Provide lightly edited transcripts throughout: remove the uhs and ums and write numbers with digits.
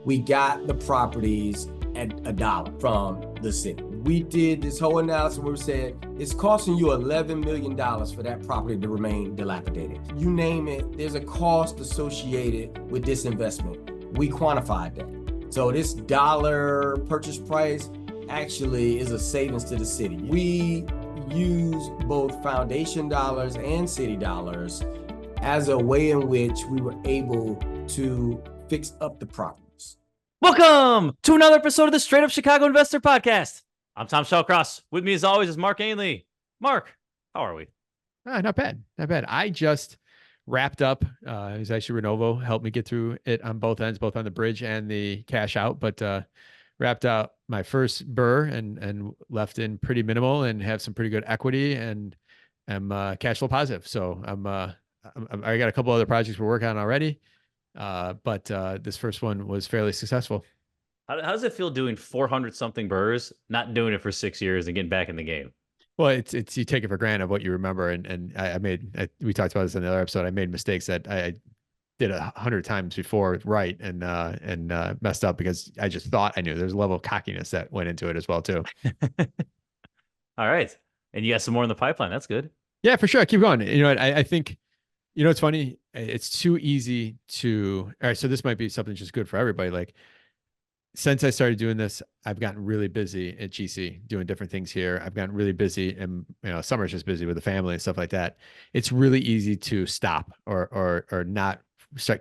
we got the properties at $1 from the city. We did this whole analysis where we said it's costing you $11 million for that property to remain dilapidated. You name it, there's a cost associated with this investment. We quantified that. So this dollar purchase price actually is a savings to the city. We use both foundation dollars and city dollars as a way in which we were able to fix up the properties. Welcome to another episode of the Straight Up Chicago Investor Podcast. I'm Tom Shellcross. With me, as always, is Mark Ainley. Mark, how are we? Not bad. I just wrapped up. It was actually Renovo helped me get through it on both ends, both on the bridge and the cash out. But wrapped out my first burr and left in pretty minimal and have some pretty good equity and am cash flow positive. So I got a couple other projects we're working on already. But this first one was fairly successful. How does it feel doing 400 something burrs, not doing it for 6 years and getting back in the game? Well, it's you take it for granted what you remember, and we talked about this in the other episode. I made mistakes that I did 100 times before, right, and messed up because I just thought I knew. There's a level of cockiness that went into it as well too. All right, and you got some more in the pipeline. That's good. Yeah, for sure. Keep going. You know, I think. You know, it's funny. It's too easy to. All right, so this might be something just good for everybody. Like, since I started doing this, I've gotten really busy at GC doing different things here. I've gotten really busy, and summer's just busy with the family and stuff like that. It's really easy to stop or not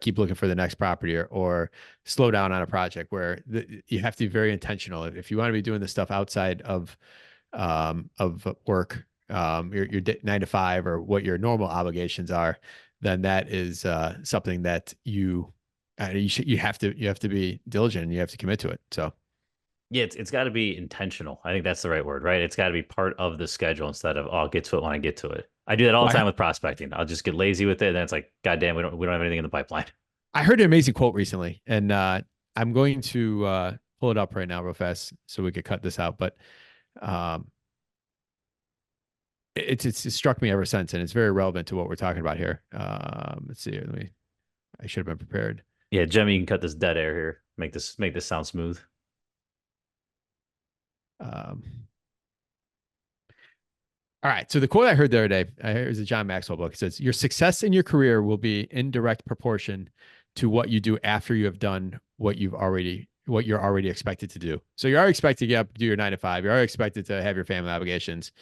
keep looking for the next property or slow down on a project where you have to be very intentional. If you want to be doing this stuff outside of work, your 9 to 5 or what your normal obligations are, then that is something that you have to be diligent and you have to commit to it. So yeah, it's got to be intentional. I think that's the right word, right? It's got to be part of the schedule instead of, I'll get to it when I get to it. I do that all the time with prospecting. I'll just get lazy with it, and then it's like, God damn, we don't have anything in the pipeline. I heard an amazing quote recently, and I'm going to pull it up right now real fast so we could cut this out. But it's struck me ever since, and it's very relevant to what we're talking about here. Let's see. I should have been prepared. Yeah, Jimmy, you can cut this dead air here. Make this sound smooth. All right. So the quote I heard the other day, it was a John Maxwell book. It says, "Your success in your career will be in direct proportion to what you do after you have done what you're already expected to do." So you're already expected to get up, do your 9 to 5. You're already expected to have your family obligations,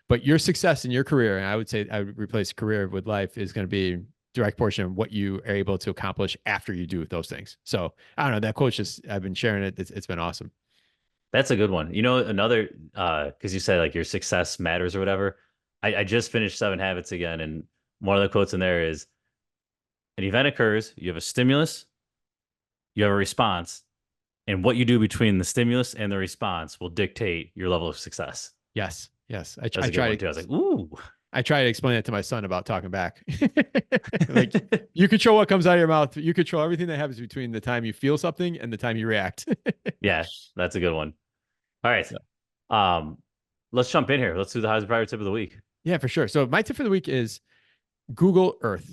but your success in your career, and I would say I would replace career with life, is going to be direct portion of what you are able to accomplish after you do those things. So I don't know, that quote I've been sharing it. It's been awesome. That's a good one. You know, another, because you said like your success matters or whatever. I just finished 7 Habits again, and one of the quotes in there is, an event occurs, you have a stimulus, you have a response, and what you do between the stimulus and the response will dictate your level of success. Yes. I tried to. I was like, ooh. I try to explain it to my son about talking back. Like, you control what comes out of your mouth. You control everything that happens between the time you feel something and the time you react. Yeah, that's a good one. All right. Let's jump in here. Let's do the highest priority tip of the week. Yeah, for sure. So my tip for the week is Google Earth.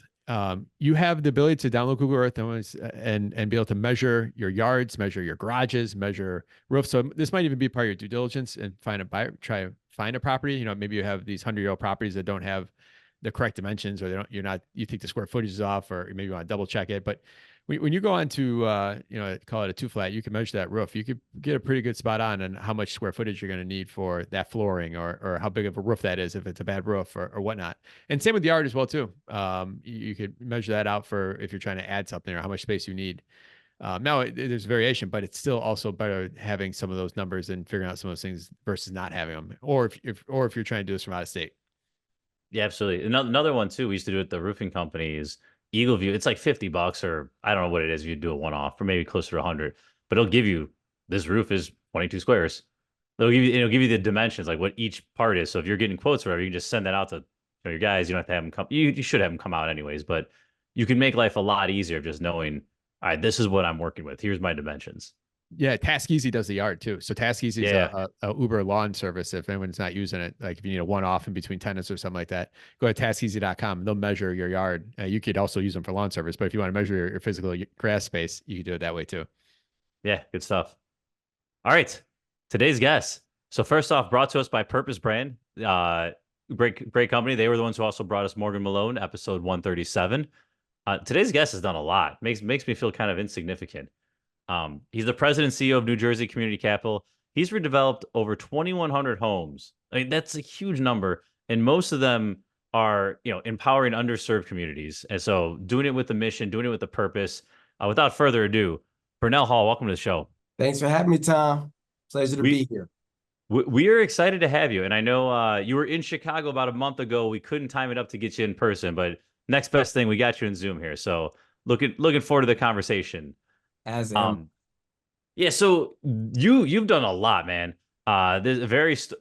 You have the ability to download Google Earth and be able to measure your yards, measure your garages, measure roofs. So this might even be part of your due diligence and try to find a property. You know, maybe you have these 100-year-old properties that don't have the correct dimensions, or you think the square footage is off, or maybe you want to double check it. But when you go on to, call it a 2-flat, you can measure that roof. You could get a pretty good spot on how much square footage you're going to need for that flooring, or how big of a roof that is, if it's a bad roof or whatnot. And same with the yard as well, too. You could measure that out for if you're trying to add something or how much space you need. Now there's variation, but it's still also better having some of those numbers and figuring out some of those things versus not having them, or if you're trying to do this from out of state. Yeah, absolutely. Another one too, we used to do at the roofing company, is Eagle View. It's like $50, or I don't know what it is if you do a one-off, or maybe closer to 100. But it'll give you, this roof is 22 squares. It'll give you the dimensions, like what each part is. So if you're getting quotes or whatever, you can just send that out to your guys. You don't have to have them come. You should have them come out anyways, but you can make life a lot easier just knowing, all right, this is what I'm working with. Here's my dimensions. Yeah, Task Easy does the yard too. So Task Easy is a Uber lawn service. If anyone's not using it, like if you need a one-off in between tenants or something like that, go to taskeasy.com. They'll measure your yard. You could also use them for lawn service, but if you want to measure your physical grass space, you can do it that way too. Yeah, good stuff. All right, today's guest. So first off, brought to us by Purpose Brand. Great company. They were the ones who also brought us Morgan Malone, episode 137. Today's guest has done a lot. Makes me feel kind of insignificant. He's the president and CEO of New Jersey Community Capital. He's redeveloped over 2,100 homes. I mean, that's a huge number, and most of them are, empowering underserved communities. And so, doing it with the mission, doing it with the purpose. Without further ado, Bernel Hall, welcome to the show. Thanks for having me, Tom. Pleasure to be here. We are excited to have you, and I know you were in Chicago about a month ago. We couldn't time it up to get you in person, but next best thing, we got you in Zoom here. So looking forward to the conversation. Yeah. So you've done a lot, man. There's a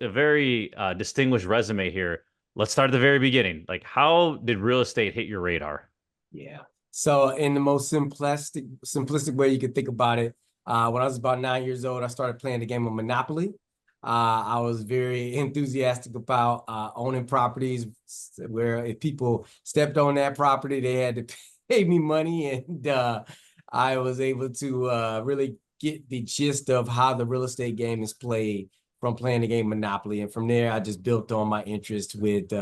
very distinguished resume here. Let's start at the very beginning. Like, how did real estate hit your radar? Yeah. So in the most simplistic way you could think about it, when I was about 9 years old, I started playing the game of Monopoly. I was very enthusiastic about owning properties where if people stepped on that property, they had to pay me money. And I was able to really get the gist of how the real estate game is played from playing the game Monopoly. And from there, I just built on my interest with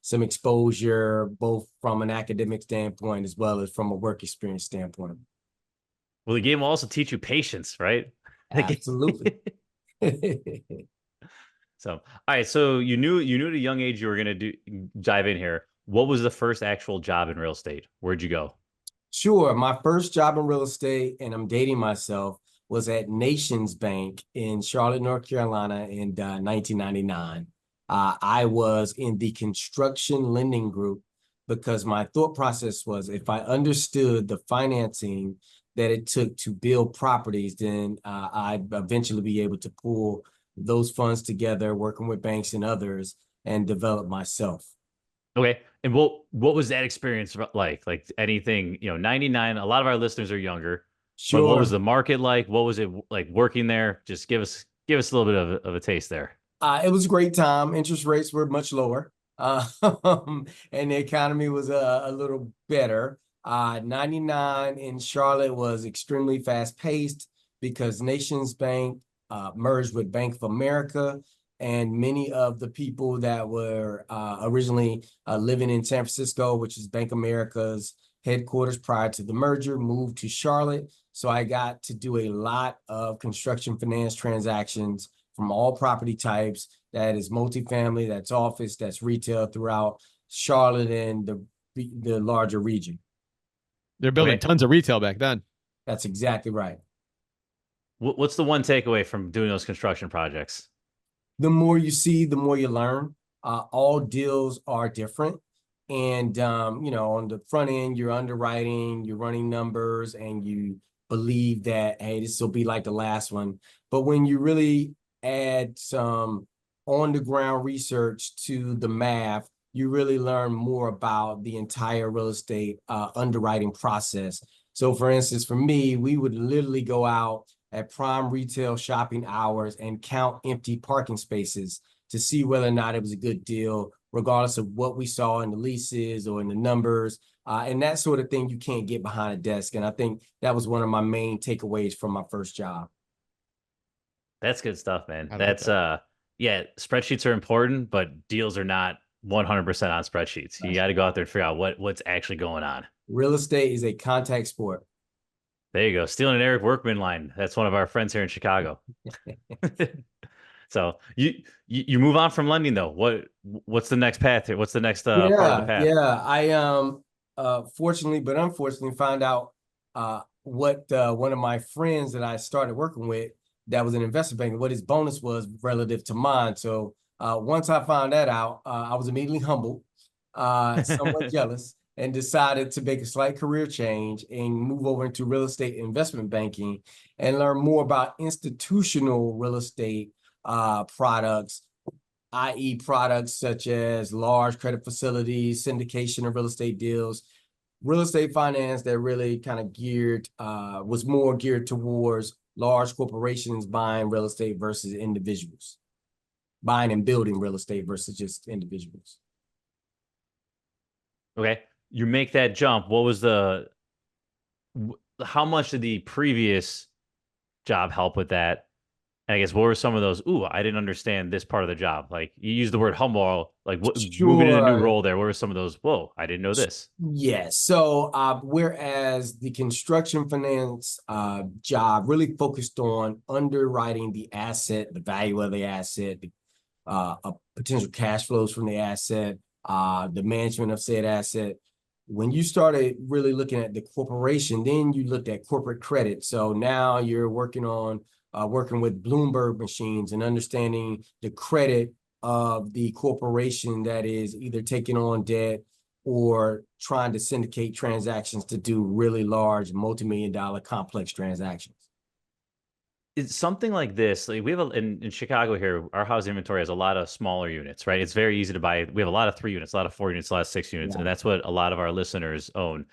some exposure, both from an academic standpoint as well as from a work experience standpoint. Well, the game will also teach you patience, right? Absolutely. So, all right. So you knew at a young age you were going to dive in here. What was the first actual job in real estate? Where'd you go? Sure. My first job in real estate, and I'm dating myself, was at Nations Bank in Charlotte, North Carolina in 1999. I was in the construction lending group because my thought process was if I understood the financing that it took to build properties, then I'd eventually be able to pull those funds together, working with banks and others, and develop myself. Okay. And what was that experience like? Like anything, 99, a lot of our listeners are younger. Sure. But what was the market like? What was it like working there? Just give us a little bit of a taste there. It was a great time. Interest rates were much lower, and the economy was a little better. 99 in Charlotte was extremely fast paced because Nations Bank merged with Bank of America, and many of the people that were originally living in San Francisco, which is Bank of America's headquarters prior to the merger, moved to Charlotte. So I got to do a lot of construction finance transactions from all property types. That is multifamily, that's office, that's retail throughout Charlotte and the larger region. They're building tons of retail back then. That's exactly right. What's the one takeaway from doing those construction projects? The more you see, the more you learn. All deals are different. And, on the front end, you're underwriting, you're running numbers, and you believe that, hey, this will be like the last one. But when you really add some on-the-ground research to the math, you really learn more about the entire real estate underwriting process. So for instance, for me, we would literally go out at prime retail shopping hours and count empty parking spaces to see whether or not it was a good deal, regardless of what we saw in the leases or in the numbers. And that sort of thing you can't get behind a desk. And I think that was one of my main takeaways from my first job. That's good stuff, man. That's yeah, spreadsheets are important, but deals are not 100% on spreadsheets. You got to go out there and figure out what's actually going on. Real estate is a contact sport. There you go. Stealing an Eric Workman line. That's one of our friends here in Chicago. So you move on from lending though. What's the next path here? What's the next part of the path? Yeah. I fortunately but unfortunately found out what one of my friends that I started working with that was an investment banker, what his bonus was relative to mine. So once I found that out, I was immediately humbled, somewhat jealous, and decided to make a slight career change and move over into real estate investment banking and learn more about institutional real estate products, i.e. products such as large credit facilities, syndication of real estate deals, real estate finance that really kind of was more geared towards large corporations buying real estate versus individuals, buying and building real estate versus just individuals. Okay. You make that jump. What was how much did the previous job help with that? And I guess what were some of those? Ooh, I didn't understand this part of the job. Like you used the word humble, like what, moving in a new Sure. role there. What were some of those? Whoa, I didn't know this. Yes. So, whereas the construction finance job really focused on underwriting the asset, the value of the asset, the potential cash flows from the asset, the management of said asset. When you started really looking at the corporation, then you looked at corporate credit. So now you're working on working with Bloomberg machines and understanding the credit of the corporation that is either taking on debt or trying to syndicate transactions to do really large multi-million-dollar complex transactions. It's something like this. Like we have in Chicago here, our housing inventory has a lot of smaller units, right? It's very easy to buy. We have a lot of 3 units, a lot of 4 units, a lot of 6 units, and Yeah. that's what a lot of our listeners own.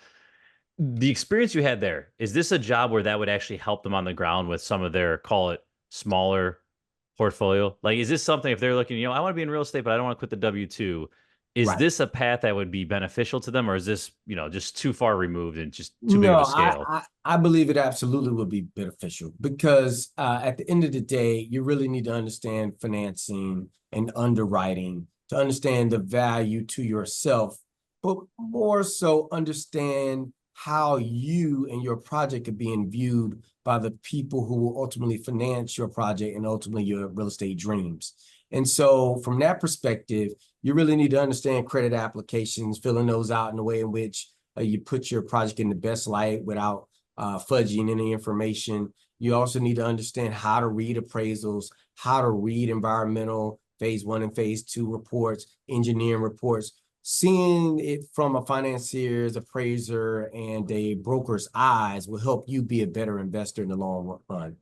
The experience you had there, is this a job where that would actually help them on the ground with some of their, call it, smaller portfolio? Like, is this something if they're looking, I want to be in real estate, but I don't want to quit the W-2. Is Right. this a path that would be beneficial to them, or is this, just too far removed and just too big of No, a scale? I believe it absolutely would be beneficial because at the end of the day, you really need to understand financing and underwriting to understand the value to yourself, but more so understand how you and your project are being viewed by the people who will ultimately finance your project and ultimately your real estate dreams. And so from that perspective, you really need to understand credit applications, filling those out in a way in which you put your project in the best light without fudging any information. You also need to understand how to read appraisals, how to read environmental phase 1 and phase 2 reports, engineering reports. Seeing it from a financier's, appraiser, and a broker's eyes will help you be a better investor in the long run.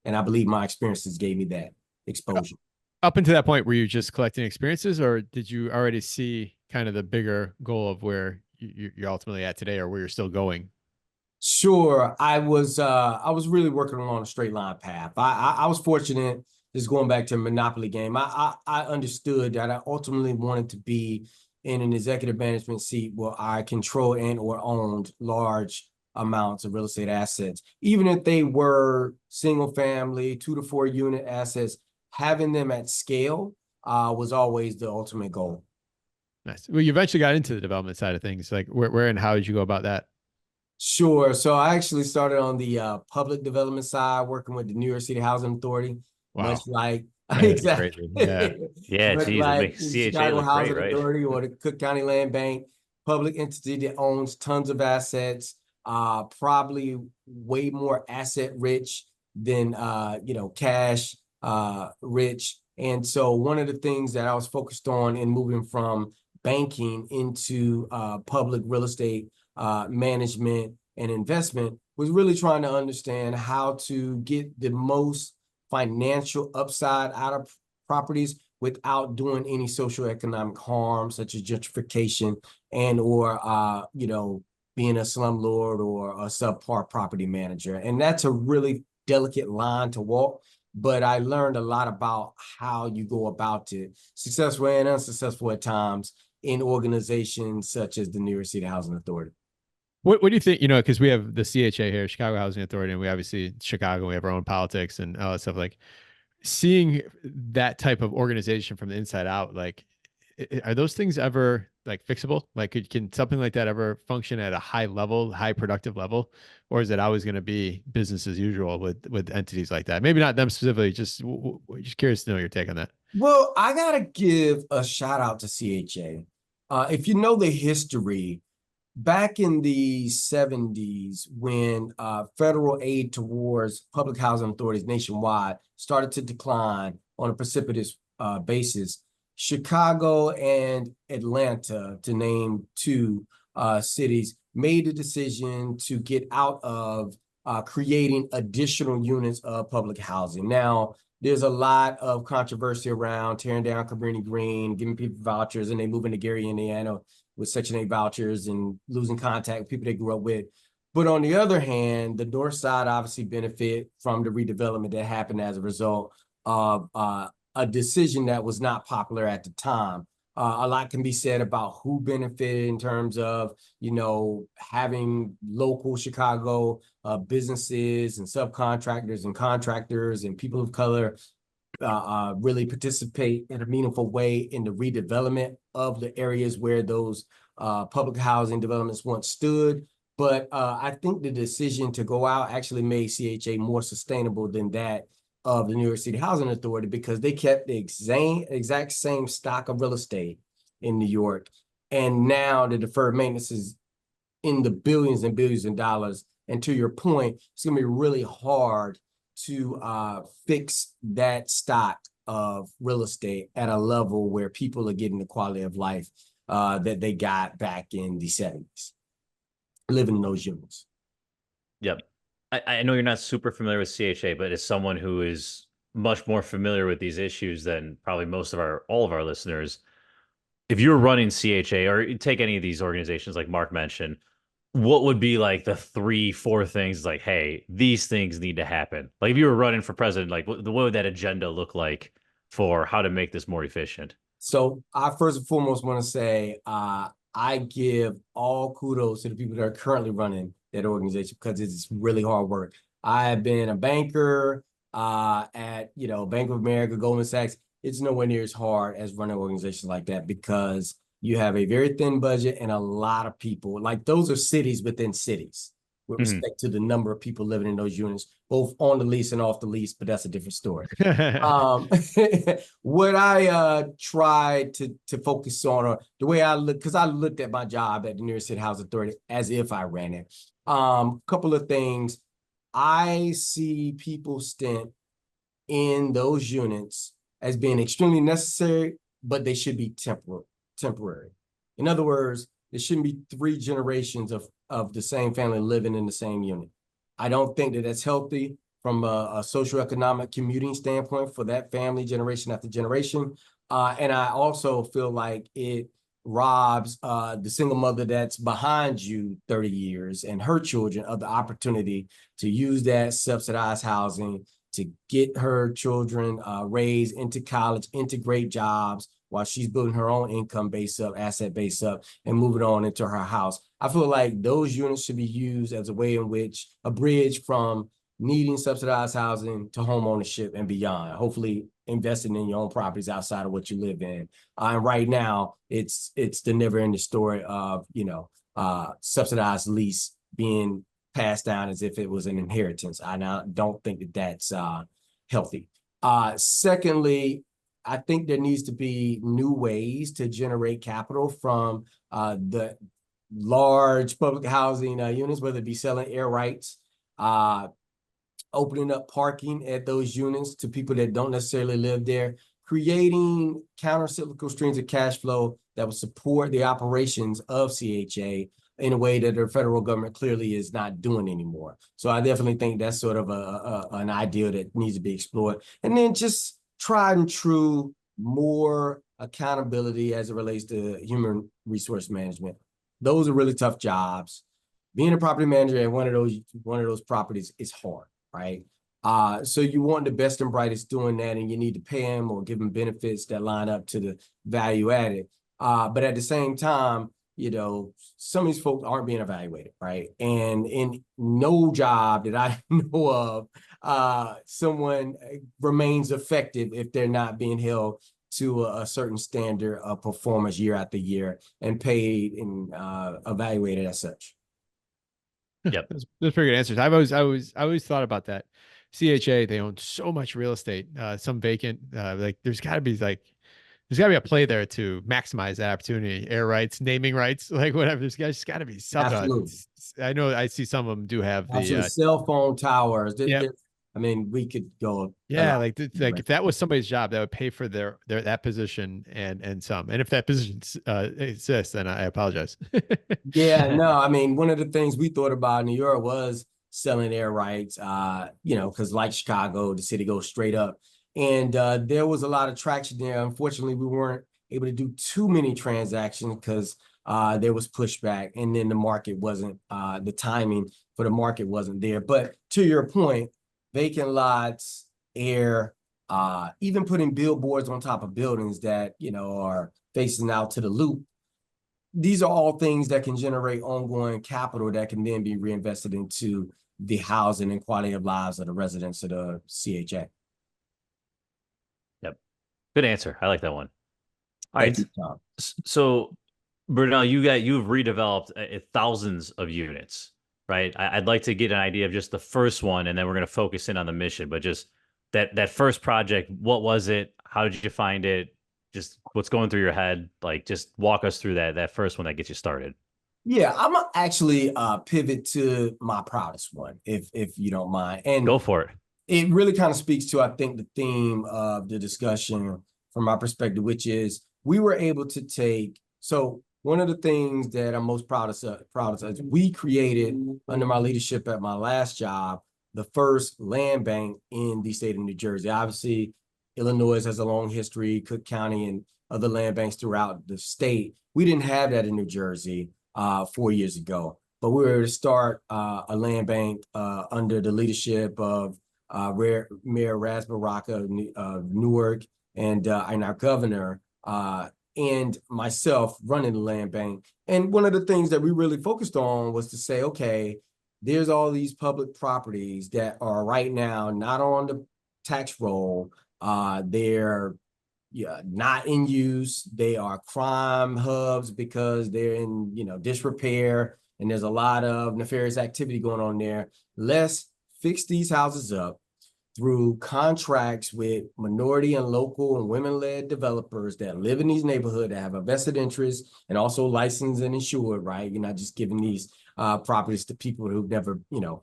And I believe my experiences gave me that exposure. Up until that point, were you just collecting experiences, or did you already see kind of the bigger goal of where you're ultimately at today, or where you're still going? Sure. I was really working along a straight line path. I was fortunate, just going back to a Monopoly game. I understood that I ultimately wanted to be in an executive management seat where I controlled and or owned large amounts of real estate assets. Even if they were single family, 2 to 4 unit assets, having them at scale was always the ultimate goal. Nice. Well, you eventually got into the development side of things. Like where and how did you go about that? Sure. So I actually started on the public development side, working with the New York City Housing Authority, much Wow. like Yeah, that'd be exactly, crazy. Yeah. Yeah, much geez, it like makes the CHA Chicago look great, Housing right? Authority or the Cook County Land Bank, public entity that owns tons of assets, probably way more asset rich than cash rich. And so one of the things that I was focused on in moving from banking into public real estate management and investment was really trying to understand how to get the most financial upside out of properties without doing any socioeconomic harm, such as gentrification and or being a slumlord or a subpar property manager. And that's a really delicate line to walk. But I learned a lot about how you go about it, successful and unsuccessful at times, in organizations such as the New York City Housing Authority. What do you think? Because we have the CHA here, Chicago Housing Authority, and we obviously Chicago, we have our own politics and all that stuff. Like seeing that type of organization from the inside out, like are those things ever like fixable? Like can something like that ever function at a high level, high productive level, or is it always going to be business as usual with entities like that? Maybe not them specifically. Just curious to know your take on that. Well, I gotta give a shout out to CHA. If you know the history, back in the 70s, when federal aid towards public housing authorities nationwide started to decline on a precipitous basis, Chicago and Atlanta, to name 2 cities, made the decision to get out of creating additional units of public housing. Now, there's a lot of controversy around tearing down Cabrini Green, giving people vouchers, and they move into Gary, Indiana with Section 8 vouchers and losing contact with people they grew up with. But on the other hand, the North Side obviously benefit from the redevelopment that happened as a result of a decision that was not popular at the time. A lot can be said about who benefited in terms of, having local Chicago businesses and subcontractors and contractors and people of color really participate in a meaningful way in the redevelopment of the areas where those public housing developments once stood. But I think the decision to go out actually made CHA more sustainable than that of the New York City Housing Authority, because they kept the exact same stock of real estate in New York. And now the deferred maintenance is in the billions and billions of dollars. And to your point, it's going to be really hard to fix that stock of real estate at a level where people are getting the quality of life that they got back in the 70s, living in those units. Yep. I know you're not super familiar with CHA, but as someone who is much more familiar with these issues than probably all of our listeners, if you're running CHA or take any of these organizations like Mark mentioned, what would be like the 3-4 things like, hey, these things need to happen? Like if you were running for president, like what would that agenda look like for how to make this more efficient? So I first and foremost want to say I give all kudos to the people that are currently running that organization, because it's really hard work. I have been a banker at Bank of America, Goldman Sachs. It's nowhere near as hard as running organizations like that, because you have a very thin budget and a lot of people. Like, those are cities within cities with respect to the number of people living in those units, both on the lease and off the lease, but that's a different story. What I tried to focus on, or the way I look, because I looked at my job at the New York City Housing Authority as if I ran it. Couple of things. I see people stint in those units as being extremely necessary, but they should be temporary. In other words, there shouldn't be 3 generations of the same family living in the same unit. I don't think that that's healthy from a socioeconomic commuting standpoint for that family, generation after generation. And I also feel like it robs the single mother that's behind you 30 years and her children of the opportunity to use that subsidized housing to get her children raised into college, into great jobs, while she's building her own income base up, asset base up, and moving on into her house. I feel like those units should be used as a way in which a bridge from needing subsidized housing to home ownership and beyond, hopefully investing in your own properties outside of what you live in. And right now, it's the never-ending story of, subsidized lease being passed down as if it was an inheritance. I don't think that that's healthy. Secondly, I think there needs to be new ways to generate capital from the large public housing units, whether it be selling air rights, opening up parking at those units to people that don't necessarily live there, creating counter-cyclical streams of cash flow that will support the operations of CHA in a way that the federal government clearly is not doing anymore. So I definitely think that's sort of an idea that needs to be explored. And then just tried and true, more accountability as it relates to human resource management. Those are really tough jobs. Being a property manager at one of those properties is hard, right? So you want the best and brightest doing that, and you need to pay them or give them benefits that line up to the value added. But at the same time, some of these folks aren't being evaluated, right? And in no job that I know of, someone remains effective if they're not being held to a certain standard of performance year after year and paid and evaluated as such. Yep. Those pretty good answers. I always thought about that. CHA, they own so much real estate, some vacant, like there's gotta be a play there to maximize that opportunity. Air rights, naming rights, like whatever. There's just got to be something. Absolutely. I know I see some of them do have the cell phone towers. Yep. I mean, we could go. Yeah, like if that was somebody's job, that would pay for their that position and some. And if that position exists, then I apologize. Yeah, no, I mean, one of the things we thought about in New York was selling air rights, because like Chicago, the city goes straight up. And there was a lot of traction there. Unfortunately, we weren't able to do too many transactions because there was pushback, and then the market wasn't, the timing for the market wasn't there. But to your point, vacant lots, air, even putting billboards on top of buildings that, are facing out to the loop. These are all things that can generate ongoing capital that can then be reinvested into the housing and quality of lives of the residents of the CHA. Yep. Good answer. I like that one. All Thank right. you, Tom. So, Bernel, you've redeveloped thousands of units, right? I'd like to get an idea of just the first one, and then we're going to focus in on the mission. But just that first project, what was it? How did you find it? Just what's going through your head? Like, just walk us through that first one that gets you started. Yeah, I'm gonna actually pivot to my proudest one, if you don't mind. And Go for it. it really kind of speaks to, I think, the theme of the discussion from my perspective, which is we were able to take, so one of the things that I'm most proud of is we created, under my leadership at my last job, the first land bank in the state of New Jersey. Obviously, Illinois has a long history, Cook County and other land banks throughout the state. We didn't have that in New Jersey 4 years ago, but we were able to start a land bank under the leadership of Mayor Ras Baraka of Newark and our governor and myself running the land bank. And one of the things that we really focused on was to say, okay, there's all these public properties that are right now not on the tax roll. They're not in use. They are crime hubs because they're in, disrepair, and there's a lot of nefarious activity going on there. Let's fix these houses up through contracts with minority and local and women-led developers that live in these neighborhoods, that have a vested interest and also licensed and insured, right? You're not just giving these properties to people who've never,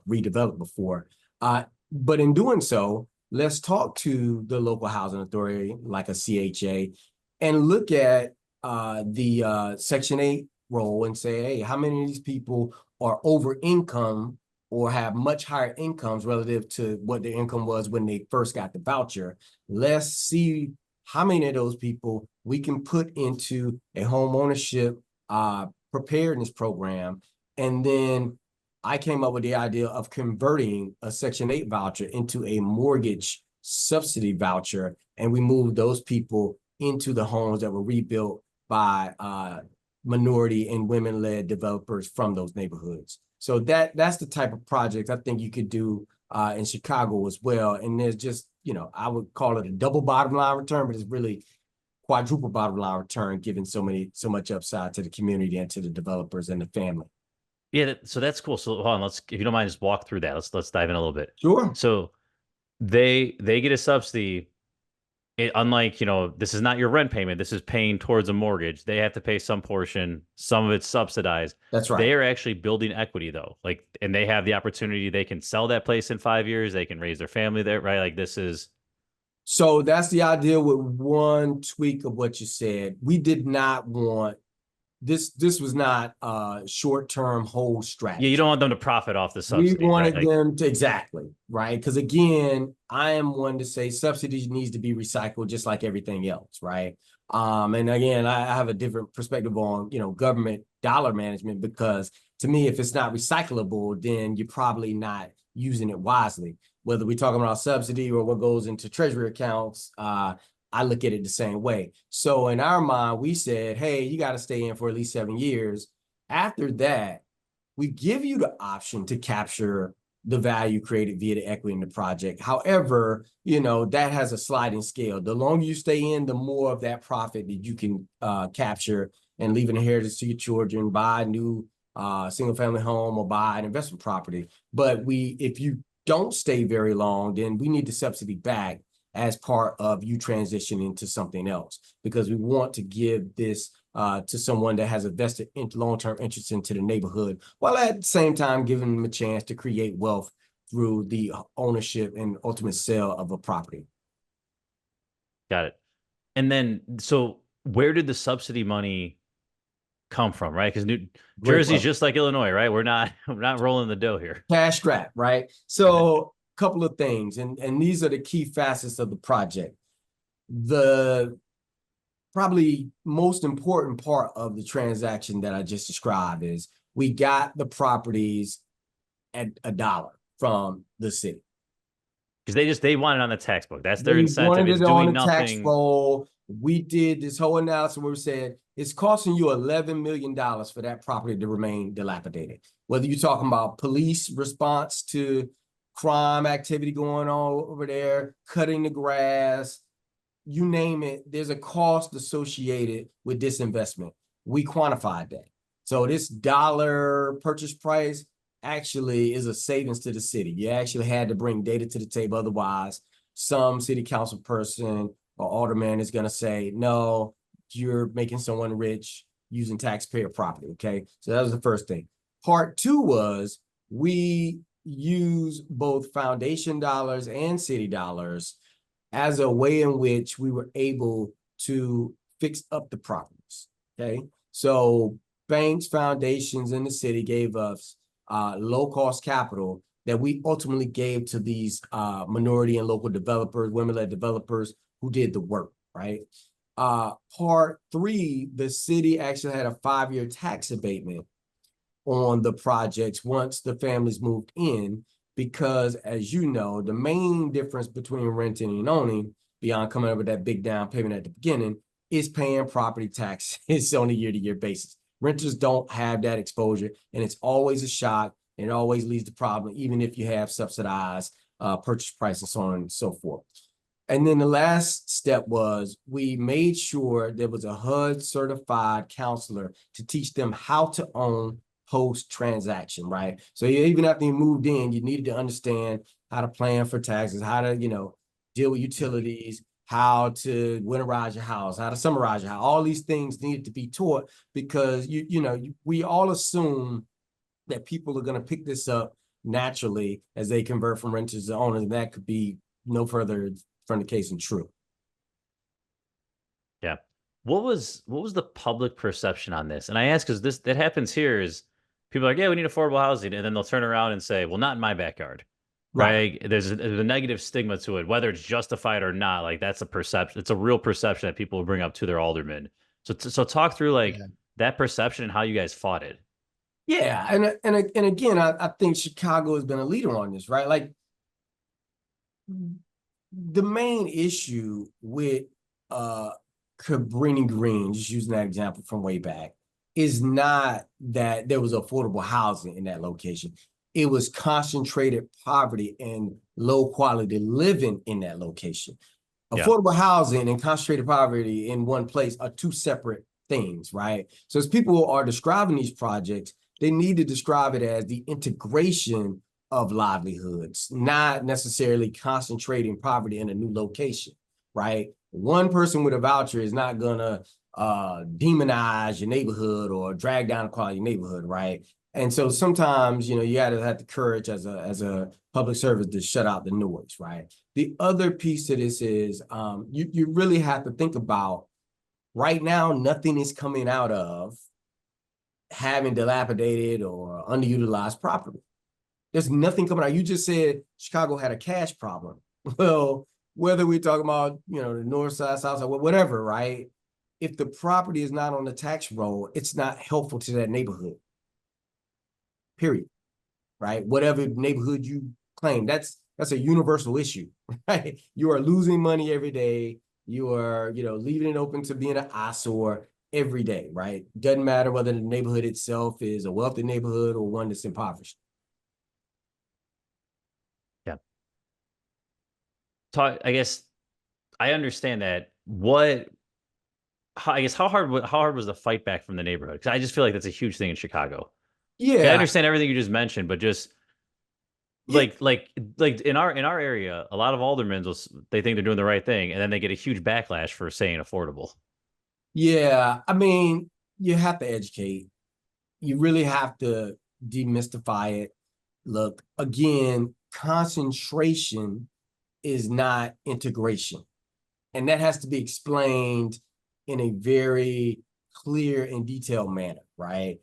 redeveloped before. But in doing so, let's talk to the local housing authority, like a CHA, and look at the Section 8 role and say, hey, how many of these people are over income or have much higher incomes relative to what their income was when they first got the voucher? Let's see how many of those people we can put into a home ownership preparedness program. And then I came up with the idea of converting a Section 8 voucher into a mortgage subsidy voucher. And we moved those people into the homes that were rebuilt by minority and women-led developers from those neighborhoods. So that's the type of project I think you could do in Chicago as well. And there's just, I would call it a double bottom line return, but it's really quadruple bottom line return, given so much upside to the community and to the developers and the family. Yeah, so that's cool. So hold on, if you don't mind, just walk through that. Let's dive in a little bit. Sure. So they get a subsidy. Unlike, this is not your rent payment. This is paying towards a mortgage. They have to pay some portion. Some of it's subsidized. That's right. They are actually building equity though. And they have the opportunity. They can sell that place in 5 years. They can raise their family there, right? Like this is. So that's the idea with one tweak of what you said. We did not want this was not a short-term hold strategy. Yeah, you don't want them to profit off the subsidy. We wanted them to, exactly, right? Because again, I am one to say subsidies needs to be recycled just like everything else, right? And again, I have a different perspective on, government dollar management, because to me, if it's not recyclable, then you're probably not using it wisely. Whether we're talking about subsidy or what goes into treasury accounts, I look at it the same way. So in our mind, we said, hey, you got to stay in for at least 7 years. After that, we give you the option to capture the value created via the equity in the project. However, that has a sliding scale. The longer you stay in, the more of that profit that you can capture and leave an inheritance to your children, buy a new single family home or buy an investment property. But if you don't stay very long, then we need the subsidy back as part of you transitioning to something else, because we want to give this to someone that has a vested long-term interest into the neighborhood, while at the same time giving them a chance to create wealth through the ownership and ultimate sale of a property. Got it. And then, so where did the subsidy money come from, right? Because New Jersey's just like Illinois, right? We're not rolling the dough here. Cash strap, right? So a couple of things, and these are the key facets of the project. The probably most important part of the transaction that I just described is we got the properties at $1 from the city. Because they want it on the textbook. That's their They incentive. wanted It's it on doing the tax nothing. roll. We did this whole analysis where we said it's costing you $11 million for that property to remain dilapidated. Whether you're talking about police response to crime activity going on over there, cutting the grass, you name it, there's a cost associated with this investment. We quantified that. So this dollar purchase price actually is a savings to the city. You actually had to bring data to the table. Otherwise, some city council person or alderman is going to say, no, you're making someone rich using taxpayer property. Okay. So that was the first thing. Part two was we use both foundation dollars and city dollars as a way in which we were able to fix up the properties. Okay. So banks, foundations in the city gave us low cost capital that we ultimately gave to these minority and local developers, women-led developers who did the work, right? Part three, the city actually had a 5-year tax abatement on the projects once the families moved in, because as you know, the main difference between renting and owning, beyond coming up with that big down payment at the beginning, is paying property taxes on a year-to-year basis. Renters don't have that exposure, and it's always a shock, and it always leads to problem, even if you have subsidized purchase price and so on and so forth. And then the last step was we made sure there was a HUD certified counselor to teach them how to own post-transaction, right? So even after you moved in, you needed to understand how to plan for taxes, how to, deal with utilities, how to winterize your house, how to summarize your house. All these things needed to be taught because we all assume that people are going to pick this up naturally as they convert from renters to owners, and that could be no further from the case and true. Yeah. What was the public perception on this? And I ask because that happens here is people are like, yeah, we need affordable housing. And then they'll turn around and say, well, not in my backyard. Right. There's a negative stigma to it, whether it's justified or not. Like that's a perception. It's a real perception that people will bring up to their aldermen. So talk through that perception and how you guys fought it. Yeah. And again, I think Chicago has been a leader on this, right? Like the main issue with Cabrini Green, just using that example from way back, is not that there was affordable housing in that location. It was concentrated poverty and low quality living in that location. Yeah. Affordable housing and concentrated poverty in one place are two separate things, right? So as people are describing these projects, they need to describe it as the integration of livelihoods, not necessarily concentrating poverty in a new location, right? One person with a voucher is not gonna demonize your neighborhood or drag down the quality of your neighborhood, right? And so sometimes, you gotta have the courage as a public service to shut out the noise, right? The other piece to this is you really have to think about right now, nothing is coming out of having dilapidated or underutilized property. There's nothing coming out. You just said Chicago had a cash problem. Well, whether we're talking about, the north side, south side, whatever, right? If the property is not on the tax roll, it's not helpful to that neighborhood. Period. Right? Whatever neighborhood you claim, that's a universal issue, right? You are losing money every day. You are, leaving it open to being an eyesore every day, right? Doesn't matter whether the neighborhood itself is a wealthy neighborhood or one that's impoverished. Yeah. I guess I understand that. How hard was the fight back from the neighborhood? Because I just feel like that's a huge thing in Chicago. Yeah. I understand everything you just mentioned, but just like in our area, a lot of aldermen they think they're doing the right thing, and then they get a huge backlash for saying affordable. Yeah, I mean, you have to educate. You really have to demystify it. Look, again, concentration is not integration. And that has to be explained in a very clear and detailed manner, right?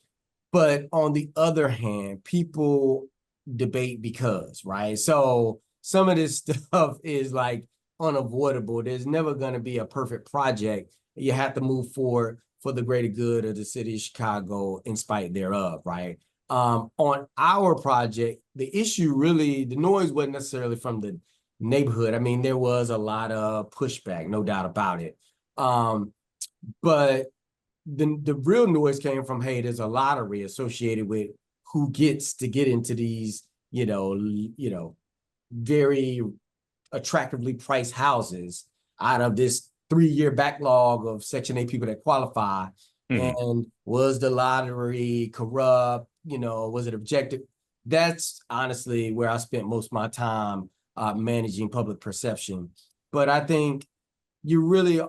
But on the other hand, people debate because, right? So some of this stuff is like unavoidable. There's never going to be a perfect project. You have to move forward for the greater good of the city of Chicago in spite thereof, right? On our project, the issue really, the noise wasn't necessarily from the neighborhood. I mean, there was a lot of pushback, no doubt about it. But the real noise came from, hey, there's a lottery associated with who gets to get into these, very attractively priced houses out of this 3-year backlog of Section 8 people that qualify. And was the lottery corrupt? Was it objective? That's honestly where I spent most of my time managing public perception. But I think you really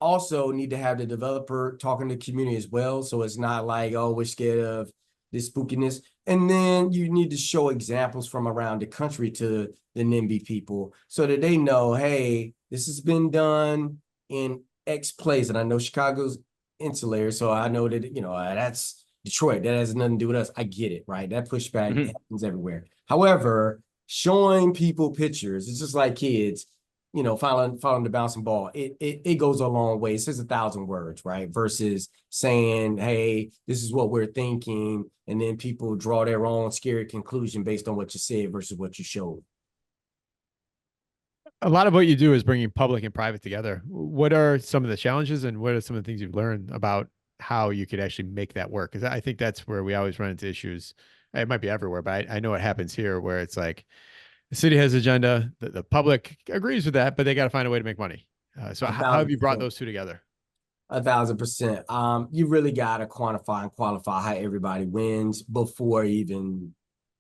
also need to have the developer talking to the community as well. So it's not like, oh, we're scared of this spookiness. And then you need to show examples from around the country to the NIMBY people so that they know, hey, this has been done in X place. And I know Chicago's insulator, so I know that, that's Detroit. That has nothing to do with us. I get it, right? That pushback happens everywhere. However, showing people pictures, it's just like kids, following the bouncing ball. It goes a long way. It says 1,000 words, right? Versus saying, hey, this is what we're thinking. And then people draw their own scary conclusion based on what you said versus what you showed. A lot of what you do is bringing public and private together. What are some of the challenges and what are some of the things you've learned about how you could actually make that work? Because I think that's where we always run into issues. It might be everywhere, but I know it happens here where it's like the city has agenda, the public agrees with that, but they got to find a way to make money. So how have you brought those two together? 1,000%. You really got to quantify and qualify how everybody wins before even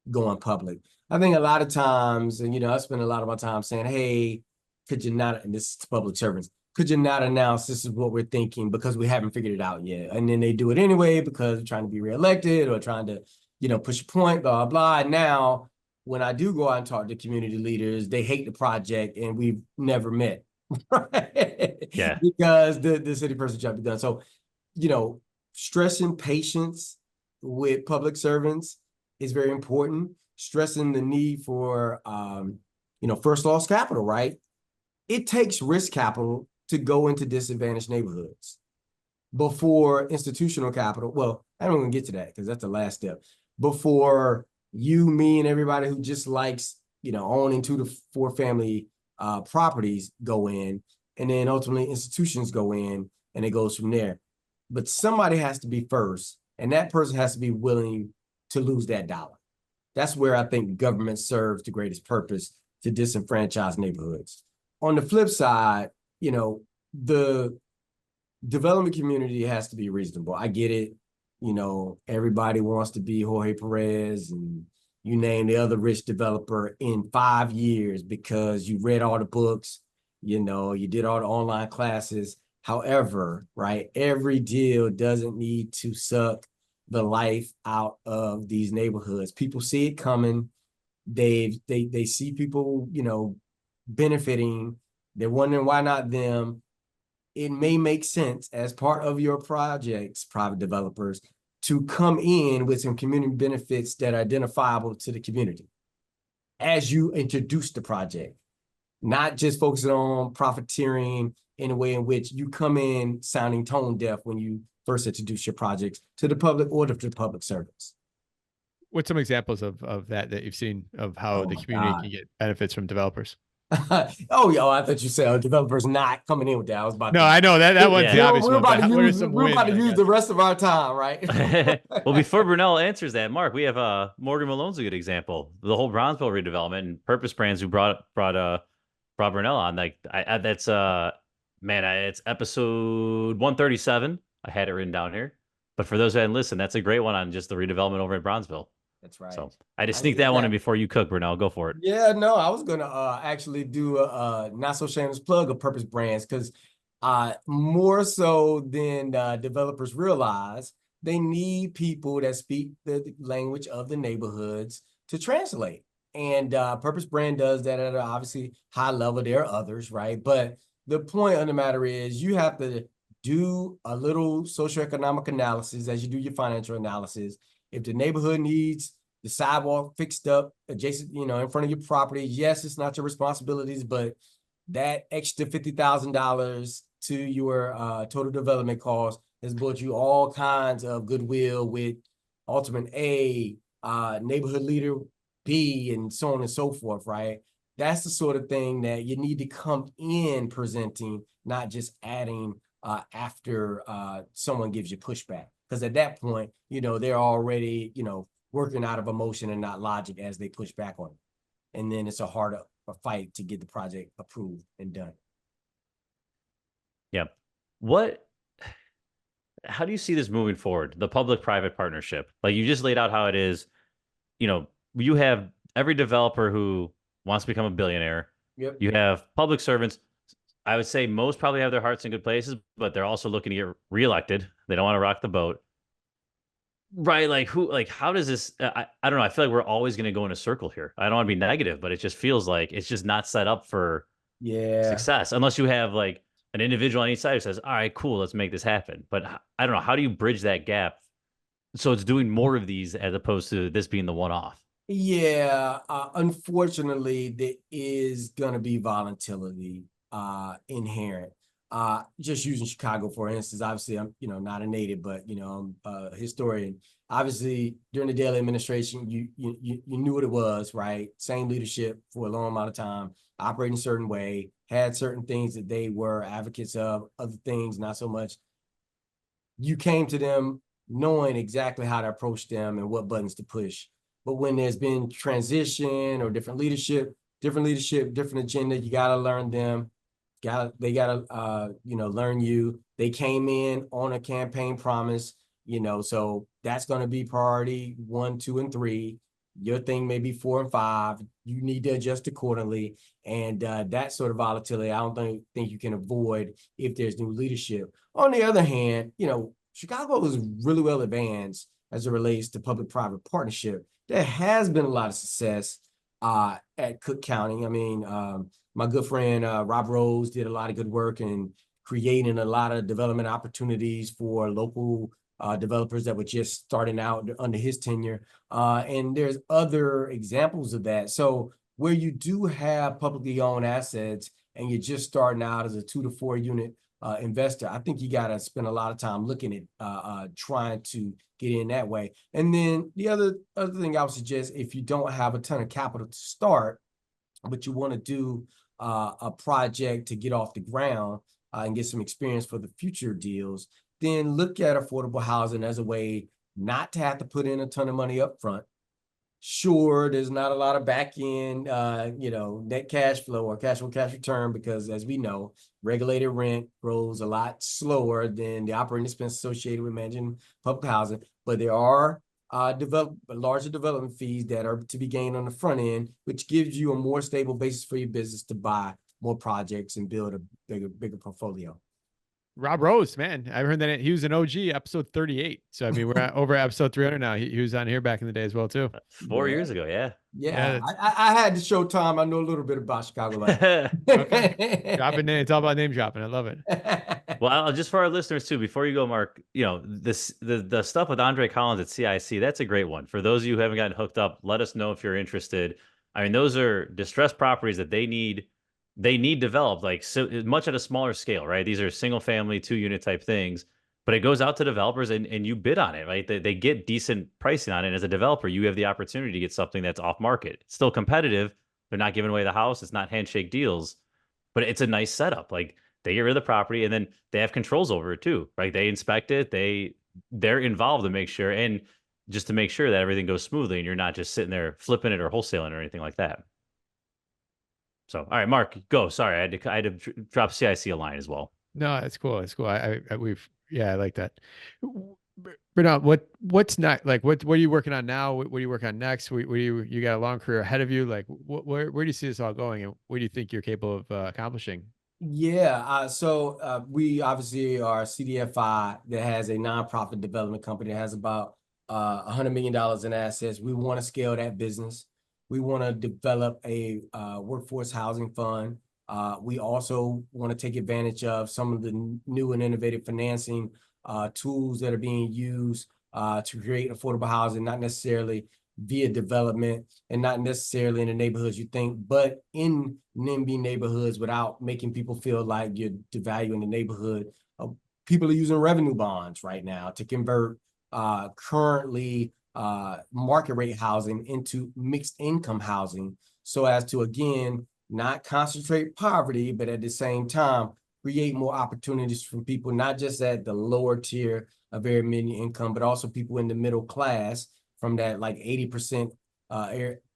going public. I think a lot of times, and I spend a lot of my time saying, hey, could you not, and this is public servants, could you not announce this is what we're thinking because we haven't figured it out yet? And then they do it anyway because they're trying to be reelected or trying to, push a point, blah, blah, blah. And now, when I do go out and talk to community leaders, they hate the project and we've never met. Right? Yeah. Because the city person jumped the gun. So, stressing patience with public servants is very important. Stressing the need for, first loss capital, right? It takes risk capital to go into disadvantaged neighborhoods before institutional capital. Well, I don't even get to that because that's the last step. Before you, me, and everybody who just likes, owning 2 to 4 family properties go in, and then ultimately institutions go in, and it goes from there. But somebody has to be first, and that person has to be willing to lose that dollar. That's where I think government serves the greatest purpose to disenfranchise neighborhoods. On the flip side, the development community has to be reasonable. I get it. Everybody wants to be Jorge Perez and you name the other rich developer in 5 years because you read all the books, you did all the online classes. However, right, every deal doesn't need to suck the life out of these neighborhoods. People see it coming. They see people, benefiting. They're wondering why not them. It may make sense as part of your projects, private developers, to come in with some community benefits that are identifiable to the community as you introduce the project, not just focusing on profiteering in a way in which you come in sounding tone deaf when you first introduce your projects to the public or to the public service. What's some examples of that you've seen of how the community can get benefits from developers? Oh, yo, I thought you said developers not coming in with that. I was about No, I know that one's the obvious one. We're about to use the rest of our time, right? Well, before Bernel answers that, Mark, we have Morgan Malone's a good example. The whole Bronzeville redevelopment and Purpose Brands who brought Bernel on. Like that's it's episode 137. I had it written down here. But for those that didn't listen, that's a great one on just the redevelopment over at Bronzeville. That's right. So I just sneak that one in before you cook, Bernel. Go for it. Yeah, no, I was gonna actually do a not so shameless plug of Purpose Brands because more so than developers realize, they need people that speak the language of the neighborhoods to translate. And Purpose Brand does that at an obviously high level. There are others, right? But the point of the matter is you have to do a little socioeconomic analysis as you do your financial analysis. If the neighborhood needs the sidewalk fixed up adjacent, in front of your property, yes, it's not your responsibilities, but that extra $50,000 to your total development cost has brought you all kinds of goodwill with Ultimate A, neighborhood leader B, and so on and so forth, right? that's the sort of thing that you need to come in presenting, not just adding after someone gives you pushback. Because at that point, they're already, working out of emotion and not logic as they push back on it. And then it's a harder fight to get the project approved and done. Yeah. How do you see this moving forward? The public-private partnership, like you just laid out how it is, you have every developer who wants to become a billionaire. Yep. You have public servants. I would say most probably have their hearts in good places, but they're also looking to get reelected. They don't want to rock the boat. Right. How does this, I don't know. I feel like we're always going to go in a circle here. I don't want to be negative, but it just feels like it's just not set up for success unless you have like an individual on each side who says, all right, cool, let's make this happen. But I don't know. How do you bridge that gap so it's doing more of these as opposed to this being the one-off? Yeah, unfortunately, there is going to be volatility inherent. Just using Chicago, for instance, obviously I'm, not a native, but, I'm a historian. Obviously, during the Daley administration, you knew what it was, right? Same leadership for a long amount of time, operating a certain way, had certain things that they were advocates of, other things not so much. You came to them knowing exactly how to approach them and what buttons to push. But when there's been transition or different leadership, different agenda, you got to learn them. They got to, learn you. They came in on a campaign promise, so that's going to be priority 1, 2, and 3. Your thing may be 4 and 5. You need to adjust accordingly. And that sort of volatility, I don't think you can avoid if there's new leadership. On the other hand, Chicago is really well advanced as it relates to public-private partnership. There has been a lot of success at Cook County. I mean, my good friend Rob Rose did a lot of good work in creating a lot of development opportunities for local developers that were just starting out under his tenure. And there's other examples of that. So where you do have publicly owned assets and you're just starting out as a 2 to 4 unit investor, I think you got to spend a lot of time looking at trying to get in that way. And then the other thing I would suggest, if you don't have a ton of capital to start, but you want to do a project to get off the ground and get some experience for the future deals, then look at affordable housing as a way not to have to put in a ton of money up front. Sure, there's not a lot of back end, net cash flow or cash on cash return, because as we know, regulated rent grows a lot slower than the operating expense associated with managing public housing. But there are larger development fees that are to be gained on the front end, which gives you a more stable basis for your business to buy more projects and build a bigger portfolio. Rob Rose, man, I've heard that he was an OG episode 38. So I mean, we're over episode 300 now. He was on here back in the day as well too. 4 years ago, yeah. I had to show Tom I know a little bit about Chicago life. Okay. Dropping names. It's all about name dropping. I love it. Well, just for our listeners too, before you go, Mark, the stuff with Andre Collins at CIC, that's a great one. For those of you who haven't gotten hooked up, let us know if you're interested. I mean, those are distressed properties that they need developed, like so much at a smaller scale, right? These are single family, 2 unit type things, but it goes out to developers and you bid on it, right? They get decent pricing on it. And as a developer, you have the opportunity to get something that's off market. It's still competitive. They're not giving away the house. It's not handshake deals, but it's a nice setup. Like they get rid of the property and then they have controls over it too, right? They inspect it. They're involved to make sure, and just to make sure that everything goes smoothly and you're not just sitting there flipping it or wholesaling or anything like that. So, all right, Mark, go. Sorry, I had to drop CIC a line as well. No, that's cool. That's cool. I like that. Bernel, what's not like? What are you working on now? What are you working on next? You got a long career ahead of you. Like, where do you see this all going, and what do you think you're capable of accomplishing? Yeah, so we obviously are CDFI that has a nonprofit development company that has about $100 million in assets. We want to scale that business. We want to develop a workforce housing fund. We also want to take advantage of some of the new and innovative financing tools that are being used to create affordable housing, not necessarily via development and not necessarily in the neighborhoods you think, but in NIMBY neighborhoods without making people feel like you're devaluing the neighborhood. People are using revenue bonds right now to convert currently market rate housing into mixed income housing. so as to, again, not concentrate poverty, but at the same time, create more opportunities for people, not just at the lower tier of very median income, but also people in the middle class from that like 80%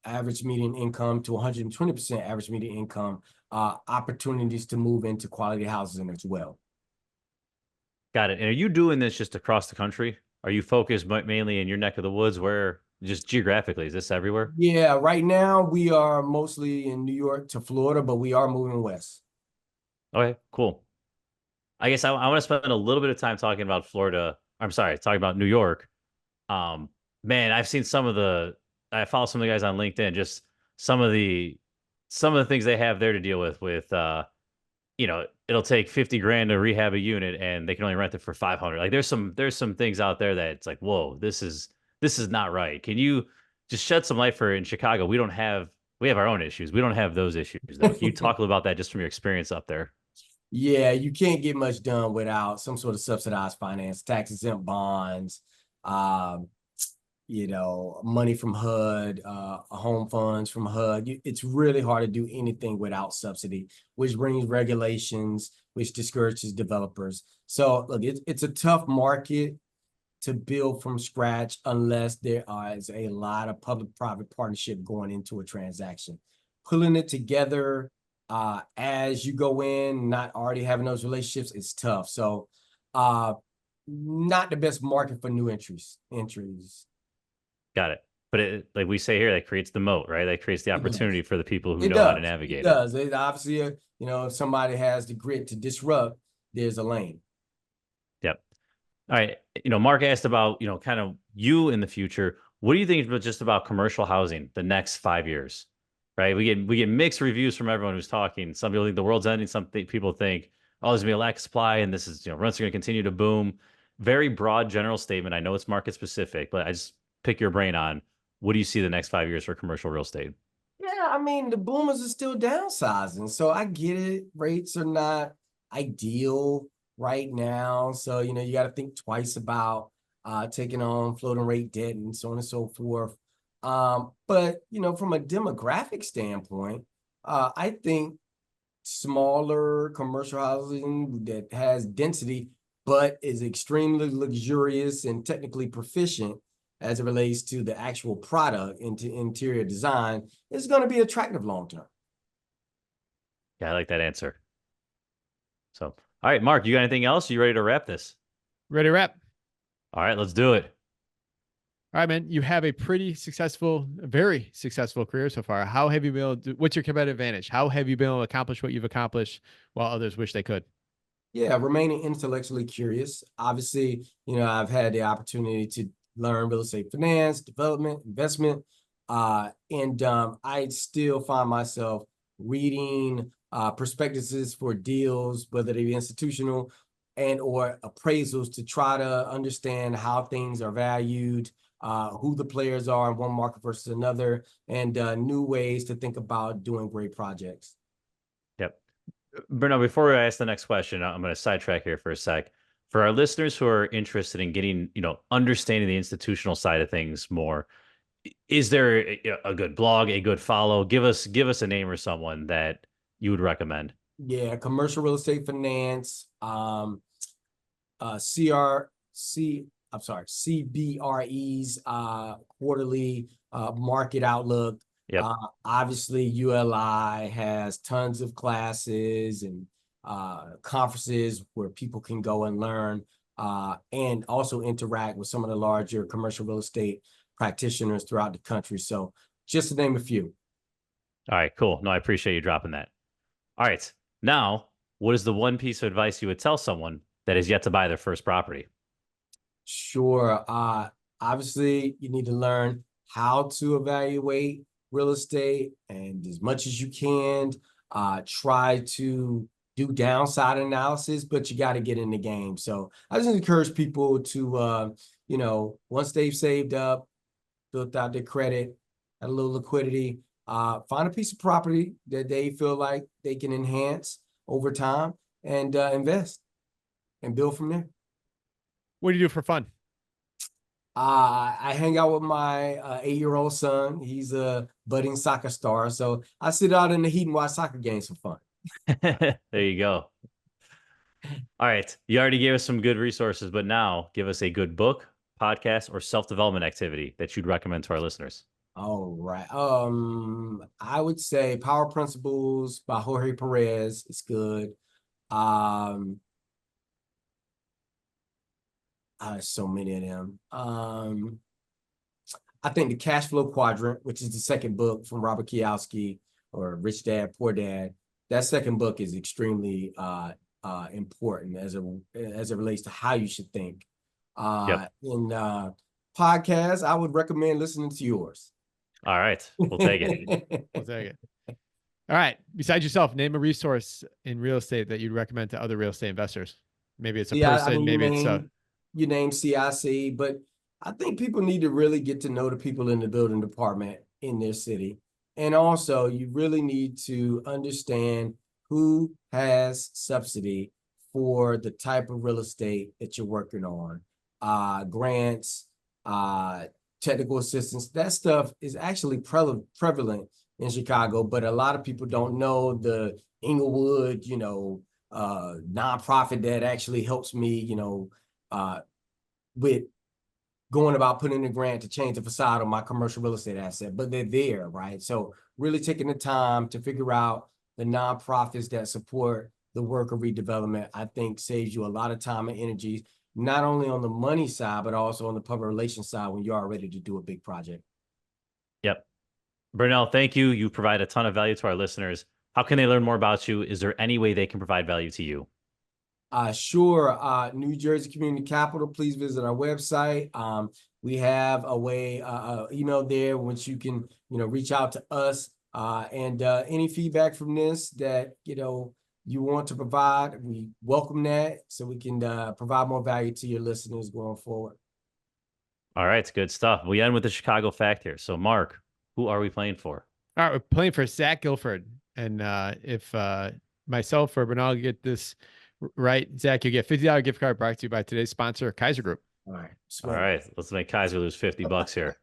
average median income to 120% average median income, opportunities to move into quality housing as well. Got it. And are you doing this just across the country? Are you focused mainly in your neck of the woods? Where just geographically, is this everywhere? Yeah, right now we are mostly in New York to Florida, but we are moving west. Okay, cool. I guess I want to spend a little bit of time talking about Florida. I'm sorry, talking about New York. Um, Man, I've seen I follow some of the guys on LinkedIn, just some of the some of the things they have there to deal with it'll take 50 grand to rehab a unit and they can only rent it for 500. Like there's some things out there that it's like, whoa, this is not right. Can you just shed some light for in Chicago? We have our own issues. We don't have those issues though. Can you talk a little about that just from your experience up there? Yeah, you can't get much done without some sort of subsidized finance, tax-exempt bonds, um, money from HUD, home funds from HUD. It's really hard to do anything without subsidy, which brings regulations, which discourages developers. So look, it's a tough market to build from scratch unless there is a lot of public-private partnership going into a transaction. Pulling it together as you go in, not already having those relationships, it's tough. So not the best market for new entries. Got it. But like we say here, that creates the moat, right? That creates the opportunity for the people who It know how to does. navigate It does. It obviously, if somebody has the grit to disrupt, there's a lane. Yep. All right. Mark asked about, kind of you in the future. What do you think just about commercial housing the next 5 years? Right. We get mixed reviews from everyone who's talking. Some people think the world's ending. Some people think, oh, there's gonna be a lack of supply and this is, rents are gonna continue to boom. Very broad general statement. I know it's market specific, but I just pick your brain on what do you see the next 5 years for commercial real estate? Yeah, I mean, the boomers are still downsizing. So I get it. Rates are not ideal right now. So, you got to think twice about taking on floating rate debt and so on and so forth. But, from a demographic standpoint, I think smaller commercial housing that has density, but is extremely luxurious and technically proficient as it relates to the actual product into interior design is going to be attractive long term. Yeah, I like that answer. So, all right, Mark, you got anything else? You ready to wrap this? Ready to wrap? All right, let's do it. All right, man. You have a very successful career so far. How have you been able to, what's your competitive advantage? How have you been able to accomplish what you've accomplished while others wish they could? Yeah, remaining intellectually curious. Obviously, I've had the opportunity to learn real estate finance, development, investment, and I still find myself reading prospectuses for deals, whether they be institutional and or appraisals, to try to understand how things are valued, who the players are in one market versus another, and new ways to think about doing great projects. Yep. Bernal, before I ask the next question, I'm going to sidetrack here for a sec. For our listeners who are interested in getting, understanding the institutional side of things more, is there a good blog, a good follow? Give us a name or someone that you would recommend. Yeah, commercial real estate finance, CBRE's quarterly market outlook. Yep. Obviously, ULI has tons of classes and conferences where people can go and learn and also interact with some of the larger commercial real estate practitioners throughout the country. So just to name a few. All right, cool. No, I appreciate you dropping that. All right. Now, what is the one piece of advice you would tell someone that is yet to buy their first property? Sure. Obviously, you need to learn how to evaluate real estate, and as much as you can, try to do downside analysis, but you got to get in the game. So I just encourage people to, once they've saved up, built out their credit, had a little liquidity, find a piece of property that they feel like they can enhance over time and invest and build from there. What do you do for fun? I hang out with my 8-year-old son. He's a budding soccer star. So I sit out in the heat and watch soccer games for fun. There you go. All right. You already gave us some good resources, but now give us a good book, podcast, or self-development activity that you'd recommend to our listeners. All right. I would say Power Principles by Jorge Perez is good. There's so many of them. I think the Cash Flow Quadrant, which is the second book from Robert Kiyosaki, or Rich Dad, Poor Dad. That second book is extremely important as it relates to how you should think. In podcasts, I would recommend listening to yours. All right, we'll take it. We'll take it. All right. Besides yourself, name a resource in real estate that you'd recommend to other real estate investors. Maybe it's a person, maybe it's you name CIC, but I think people need to really get to know the people in the building department in their city. And also, you really need to understand who has subsidy for the type of real estate that you're working on. Grants, technical assistance, that stuff is actually prevalent in Chicago, but a lot of people don't know the Inglewood, nonprofit that actually helps me, with going about putting in a grant to change the facade of my commercial real estate asset, but they're there, right? So really taking the time to figure out the nonprofits that support the work of redevelopment, I think saves you a lot of time and energy, not only on the money side, but also on the public relations side when you are ready to do a big project. Yep. Bernel, thank you. You provide a ton of value to our listeners. How can they learn more about you? Is there any way they can provide value to you? Sure. New Jersey Community Capital, please visit our website. We have a way, email there, which you can, reach out to us. And any feedback from this that, you want to provide, we welcome that so we can provide more value to your listeners going forward. All right, good stuff. We end with the Chicago fact here. So, Mark, who are we playing for? All right, we're playing for Zach Guilford. And if myself or Bernal get this right, Zach, you get $50 gift card brought to you by today's sponsor, Kaiser Group. All right. All right, let's make Kaiser lose $50 here.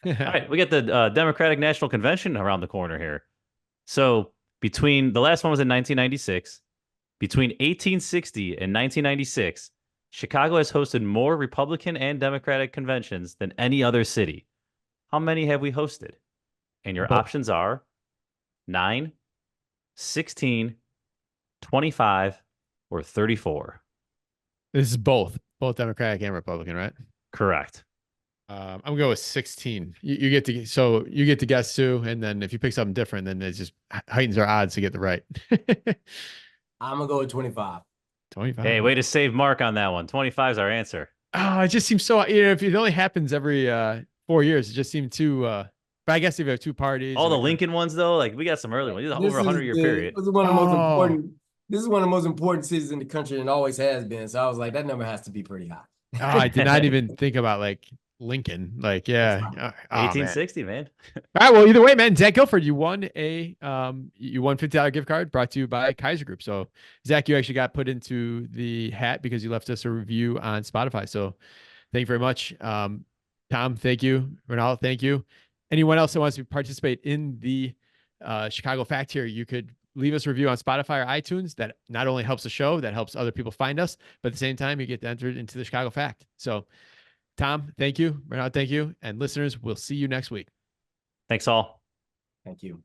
All right, we get the Democratic National Convention around the corner here. So between the last one was in 1996, between 1860 and 1996, Chicago has hosted more Republican and Democratic conventions than any other city. How many have we hosted? And your options are 9, 16, 25, or 34. This is both Democratic and Republican, right? Correct. I'm gonna go with 16. You get to guess too, and then if you pick something different, then it just heightens our odds to get the right. I'm gonna go with 25. 25. Hey, way to save Mark on that one. 25 is our answer. Oh, it just seems so. If it only happens every 4 years, it just seemed too. But I guess if you have two parties, all the Lincoln ones though, like we got some early ones. This is over 100-year period. This is one of the most important. This is one of the most important cities in the country, and always has been. So I was like, that number has to be pretty high. Oh, I did not even think about Lincoln. 1860, man. All right. Well, either way, man, Zach Guilford, you won $50 gift card brought to you by Kaiser Group. So Zach, you actually got put into the hat because you left us a review on Spotify. So thank you very much. Tom, thank you. Ronaldo, thank you. Anyone else that wants to participate in the Chicago Fact here, you could leave us a review on Spotify or iTunes. That not only helps the show, that helps other people find us, but at the same time, you get entered into the Chicago Fact. So Tom, thank you. Bernard, thank you. And listeners, we'll see you next week. Thanks all. Thank you.